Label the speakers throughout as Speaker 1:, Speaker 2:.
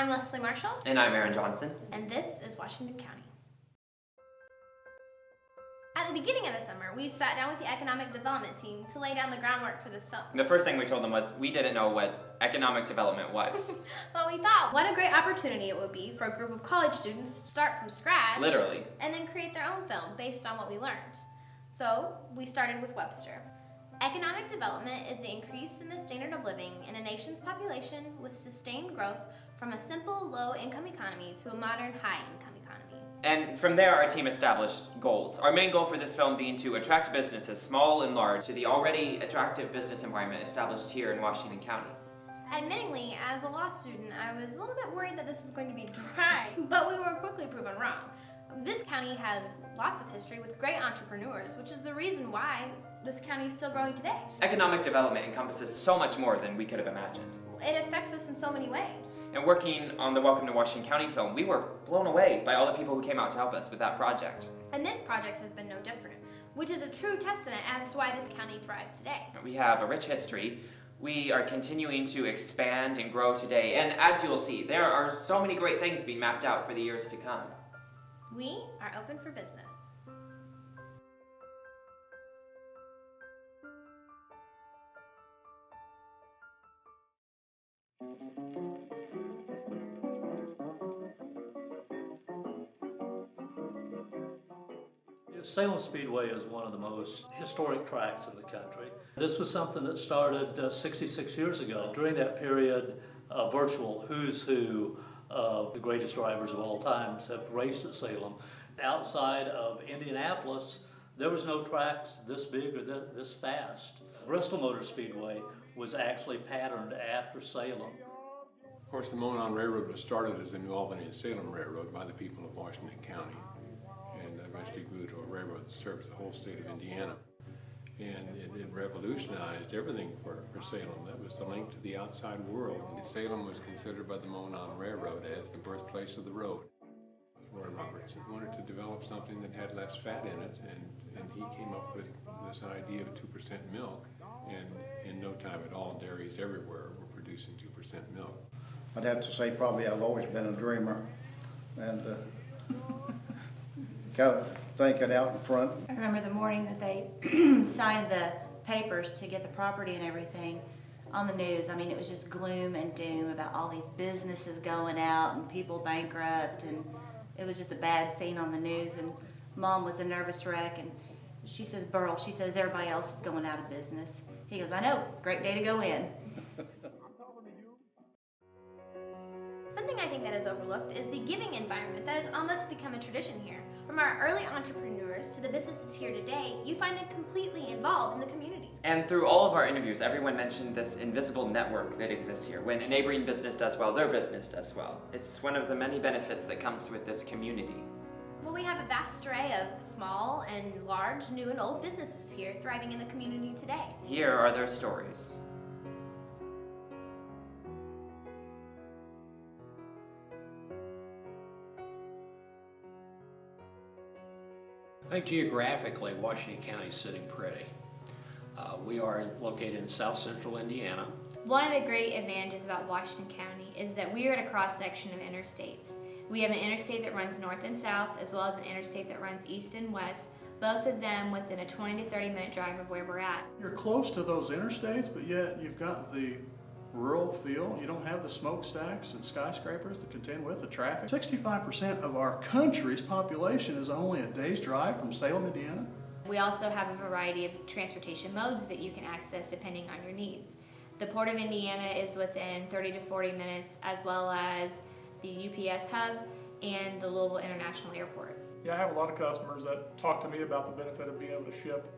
Speaker 1: I'm Leslie Marshall.
Speaker 2: And I'm Aaron Johnson.
Speaker 1: And this is Washington County. At the beginning of the summer, we sat down with the economic development team to lay down the groundwork for this film.
Speaker 2: The first thing we told them was we didn't know what economic development was.
Speaker 1: But we thought, what a great opportunity it would be for a group of college students to start from scratch.
Speaker 2: Literally.
Speaker 1: And then create their own film based on what we learned. So we started with Webster. Economic development is the increase in the standard of living in a nation's population with sustained growth from a simple low-income economy to a modern high-income economy.
Speaker 2: And from there, our team established goals. Our main goal for this film being to attract businesses, small and large, to the already attractive business environment established here in Washington County.
Speaker 1: Admittingly, as a law student, I was a little bit worried that this was going to be dry, but we were quickly proven wrong. This county has lots of history with great entrepreneurs, which is the reason why this county is still growing today.
Speaker 2: Economic development encompasses so much more than we could have imagined.
Speaker 1: It affects us in so many ways.
Speaker 2: And working on the Welcome to Washington County film, we were blown away by all the people who came out to help us with that project.
Speaker 1: And this project has been no different, which is a true testament as to why this county thrives today.
Speaker 2: We have a rich history. We are continuing to expand and grow today. And as you will see, there are so many great things being mapped out for the years to come.
Speaker 1: We are open for business.
Speaker 3: Salem Speedway is one of the most historic tracks in the country. This was something that started 66 years ago. During that period, a virtual who's who of the greatest drivers of all times have raced at Salem. Outside of Indianapolis, there was no tracks this big or this fast. Bristol Motor Speedway was actually patterned after Salem.
Speaker 4: Of course, the Monon Railroad was started as the New Albany and Salem Railroad by the people of Washington County, and eventually grew to a railroad that serves the whole state of Indiana. And it revolutionized everything for Salem. That was the link to the outside world. And Salem was considered by the Monon Railroad as the birthplace of the road. Roy Roberts wanted to develop something that had less fat in it, and he came up with this idea of 2% milk. And in no time at all, dairies everywhere were producing 2% milk.
Speaker 5: I'd have to say probably I've always been a dreamer, and kind of thinking out in front.
Speaker 6: I remember the morning that they signed the papers to get the property and everything on the news. I mean, it was just gloom and doom about all these businesses going out and people bankrupt, and it was just a bad scene on the news. And Mom was a nervous wreck, and she says, Burl, she says, everybody else is going out of business. He goes, I know, great day to go in.
Speaker 1: Something I think that is overlooked is the giving environment that has almost become a tradition here. From our early entrepreneurs to the businesses here today, you find them completely involved in the community.
Speaker 2: And through all of our interviews, everyone mentioned this invisible network that exists here. When a neighboring business does well, their business does well. It's one of the many benefits that comes with this community.
Speaker 1: Well, we have a vast array of small and large, new and old businesses here thriving in the community today.
Speaker 2: Here are their stories.
Speaker 7: I think geographically, Washington County is sitting pretty. We are located in south central Indiana.
Speaker 8: One of the great advantages about Washington County is that we are at a cross-section of interstates. We have an interstate that runs north and south, as well as an interstate that runs east and west, both of them within a 20 to 30 minute drive of where we're at.
Speaker 9: You're close to those interstates, but yet you've got the rural feel. You don't have the smokestacks and skyscrapers that contend with the traffic. 65% of our country's population is only a day's drive from Salem, Indiana.
Speaker 8: We also have a variety of transportation modes that you can access depending on your needs. The Port of Indiana is within 30 to 40 minutes, as well as the UPS hub and the Louisville International Airport.
Speaker 10: Yeah, I have a lot of customers that talk to me about the benefit of being able to ship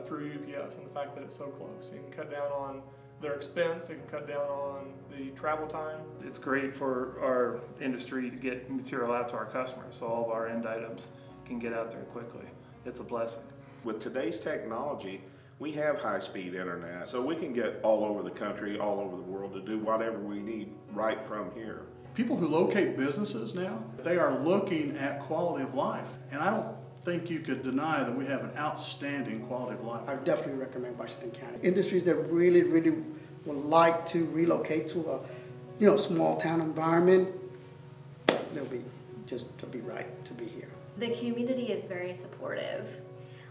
Speaker 10: through UPS and the fact that it's so close. You can cut down on their expense, it can cut down on the travel time.
Speaker 11: It's great for our industry to get material out to our customers, so all of our end items can get out there quickly. It's a blessing.
Speaker 12: With today's technology, we have high-speed internet, so we can get all over the country, all over the world to do whatever we need right from here.
Speaker 9: People who locate businesses now, they are looking at quality of life, and I don't think you could deny that we have an outstanding quality of life.
Speaker 13: I definitely recommend Washington County. Industries that really would like to relocate to a small town environment, they'll be just to be right to be here.
Speaker 14: The community is very supportive.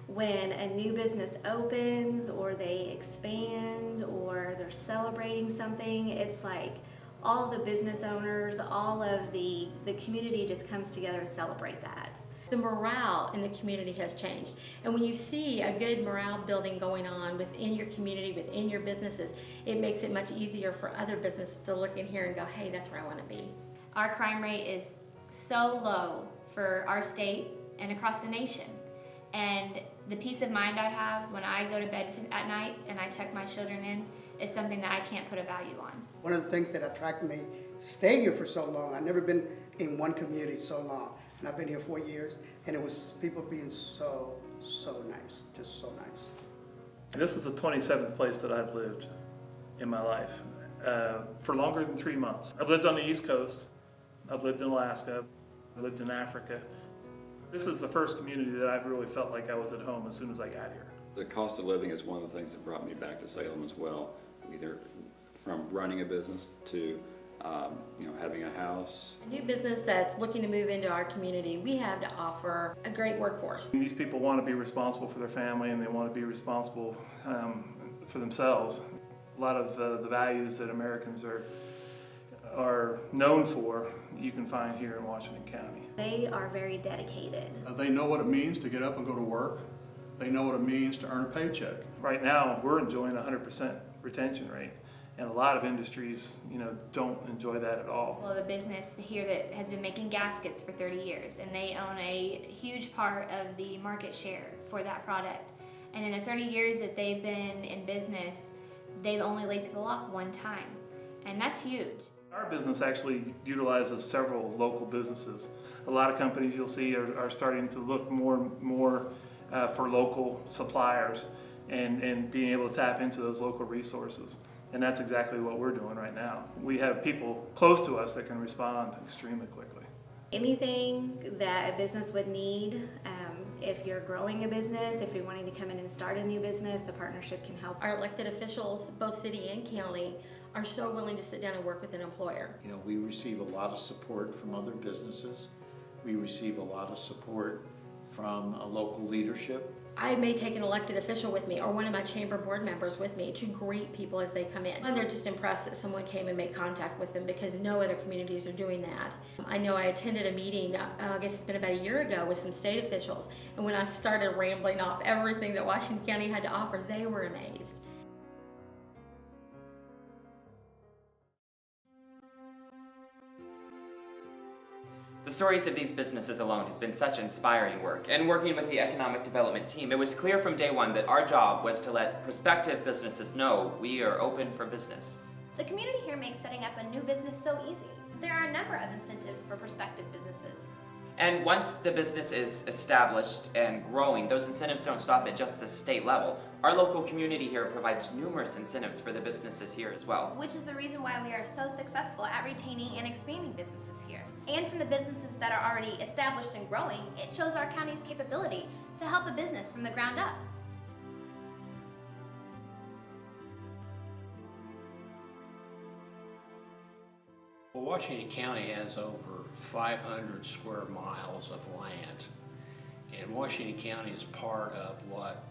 Speaker 14: When a new business opens or they expand or they're celebrating something, it's like all the business owners, all of the community just comes together to celebrate that.
Speaker 15: The morale in the community has changed. And when you see a good morale building going on within your community, within your businesses, it makes it much easier for other businesses to look in here and go, hey, that's where I want to be.
Speaker 8: Our crime rate is so low for our state and across the nation. And the peace of mind I have when I go to bed at night and I check my children in is something that I can't put a value on.
Speaker 13: One of the things that attracted me to stay here for so long, I've never been in one community so long. And I've been here 4 years, and it was people being so nice, just so nice.
Speaker 11: This is the 27th place that I've lived in my life for longer than 3 months. I've lived on the East Coast, I've lived in Alaska, I've lived in Africa. This is the first community that I've really felt like I was at home as soon as I got here.
Speaker 16: The cost of living is one of the things that brought me back to Salem as well, either from running a business to having a house.
Speaker 15: A new business that's looking to move into our community, we have to offer a great workforce.
Speaker 11: These people want to be responsible for their family and they want to be responsible for themselves. A lot of the values that Americans are known for, you can find here in Washington County.
Speaker 14: They are very dedicated.
Speaker 9: They know what it means to get up and go to work. They know what it means to earn a paycheck.
Speaker 11: Right now, we're enjoying a 100% retention rate. And a lot of industries, don't enjoy that at all.
Speaker 8: Well, the business here that has been making gaskets for 30 years, and they own a huge part of the market share for that product. And in the 30 years that they've been in business, they've only laid people off one time, and that's huge.
Speaker 11: Our business actually utilizes several local businesses. A lot of companies you'll see are starting to look more for local suppliers and being able to tap into those local resources. And that's exactly what we're doing right now. We have people close to us that can respond extremely quickly.
Speaker 14: Anything that a business would need, if you're growing a business, if you're wanting to come in and start a new business, the partnership can help.
Speaker 15: Our elected officials, both city and county, are so willing to sit down and work with an employer.
Speaker 17: We receive a lot of support from other businesses. We receive a lot of support from a local leadership.
Speaker 15: I may take an elected official with me or one of my chamber board members with me to greet people as they come in. And they're just impressed that someone came and made contact with them because no other communities are doing that. I know I attended a meeting, I guess it's been about a year ago, with some state officials. And when I started rambling off everything that Washington County had to offer, they were amazed.
Speaker 2: The stories of these businesses alone has been such inspiring work, and working with the economic development team, it was clear from day one that our job was to let prospective businesses know we are open for business.
Speaker 1: The community here makes setting up a new business so easy. There are a number of incentives for prospective businesses.
Speaker 2: And once the business is established and growing, those incentives don't stop at just the state level. Our local community here provides numerous incentives for the businesses here as well.
Speaker 1: Which is the reason why we are so successful at retaining and expanding businesses here. And from the businesses that are already established and growing, it shows our county's capability to help a business from the ground up.
Speaker 7: Well, Washington County has over 500 square miles of land, and Washington County is part of what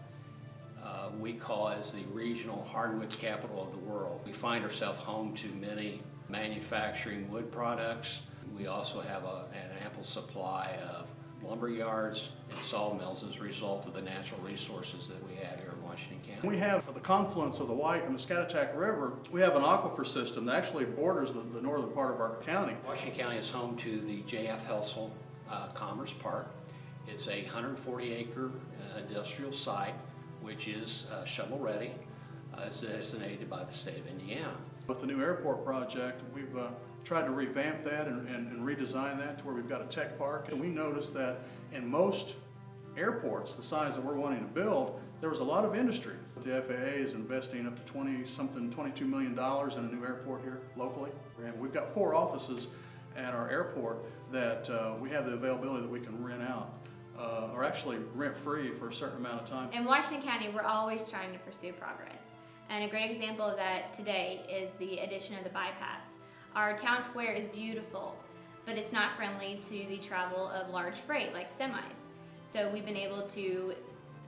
Speaker 7: we call as the regional hardwood capital of the world. We find ourselves home to many manufacturing wood products. We also have an ample supply of lumber yards and sawmills as a result of the natural resources that we have here in Washington County.
Speaker 9: We have the confluence of the White and the Scatuacack River. We have an aquifer system that actually borders the northern part of our county.
Speaker 7: Washington County is home to the J.F. Helsel Commerce Park. It's a 140-acre industrial site, which is shovel-ready. It's designated by the state of Indiana.
Speaker 9: With the new airport project, we've tried to revamp that and redesign that to where we've got a tech park. And we noticed that in most airports, the size that we're wanting to build, there was a lot of industry. The FAA is investing up to $22 million in a new airport here locally. And we've got 4 offices at our airport that we have the availability that we can rent out. Or actually rent-free for a certain amount of time.
Speaker 8: In Washington County, we're always trying to pursue progress. And a great example of that today is the addition of the bypass. Our town square is beautiful, but it's not friendly to the travel of large freight like semis. So we've been able to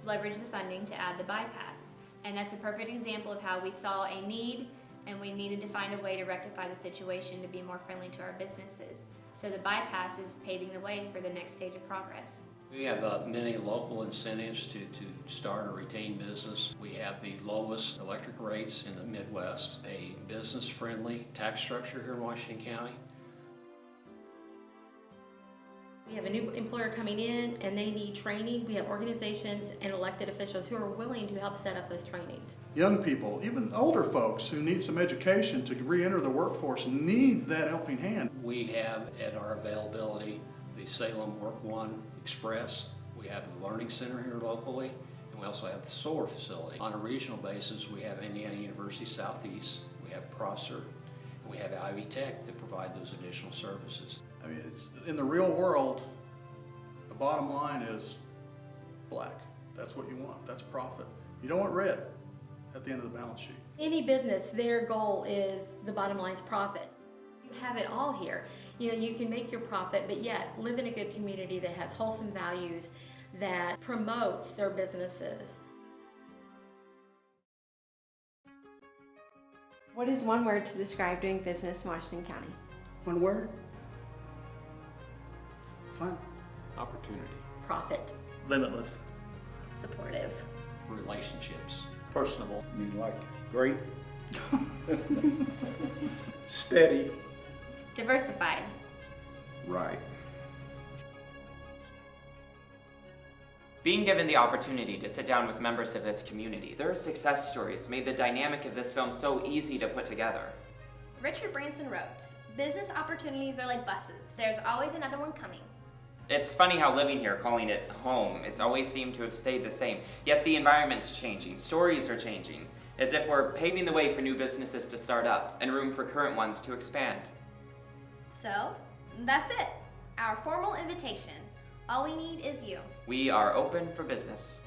Speaker 8: leverage the funding to add the bypass. And that's a perfect example of how we saw a need and we needed to find a way to rectify the situation to be more friendly to our businesses. So the bypass is paving the way for the next stage of progress.
Speaker 7: We have many local incentives to start or retain business. We have the lowest electric rates in the Midwest, a business-friendly tax structure here in Washington County.
Speaker 15: We have a new employer coming in and they need training. We have organizations and elected officials who are willing to help set up those trainings.
Speaker 9: Young people, even older folks who need some education to re-enter the workforce need that helping hand.
Speaker 7: We have at our availability the Salem Work One Express. We have the Learning Center here locally, and we also have the solar facility. On a regional basis, we have Indiana University Southeast, we have Prosser, and we have Ivy Tech that provide those additional services.
Speaker 9: I mean, it's, in the real world, the bottom line is black. That's what you want. That's profit. You don't want red at the end of the balance sheet.
Speaker 15: Any business, their goal is the bottom line's profit. You have it all here. You know, you can make your profit, but yet live in a good community that has wholesome values, that promotes their businesses.
Speaker 18: What is one word to describe doing business in Washington County?
Speaker 13: One word? Fun.
Speaker 4: Opportunity.
Speaker 15: Profit.
Speaker 11: Limitless.
Speaker 14: Supportive.
Speaker 7: Relationships.
Speaker 3: Personable.
Speaker 5: I mean, like, great. Steady.
Speaker 8: Diversified.
Speaker 12: Right.
Speaker 2: Being given the opportunity to sit down with members of this community, their success stories made the dynamic of this film so easy to put together.
Speaker 1: Richard Branson wrote, "Business opportunities are like buses. There's always another one coming."
Speaker 2: It's funny how living here, calling it home, it's always seemed to have stayed the same. Yet the environment's changing, stories are changing, as if we're paving the way for new businesses to start up and room for current ones to expand.
Speaker 1: So, that's it. Our formal invitation. All we need is you.
Speaker 2: We are open for business.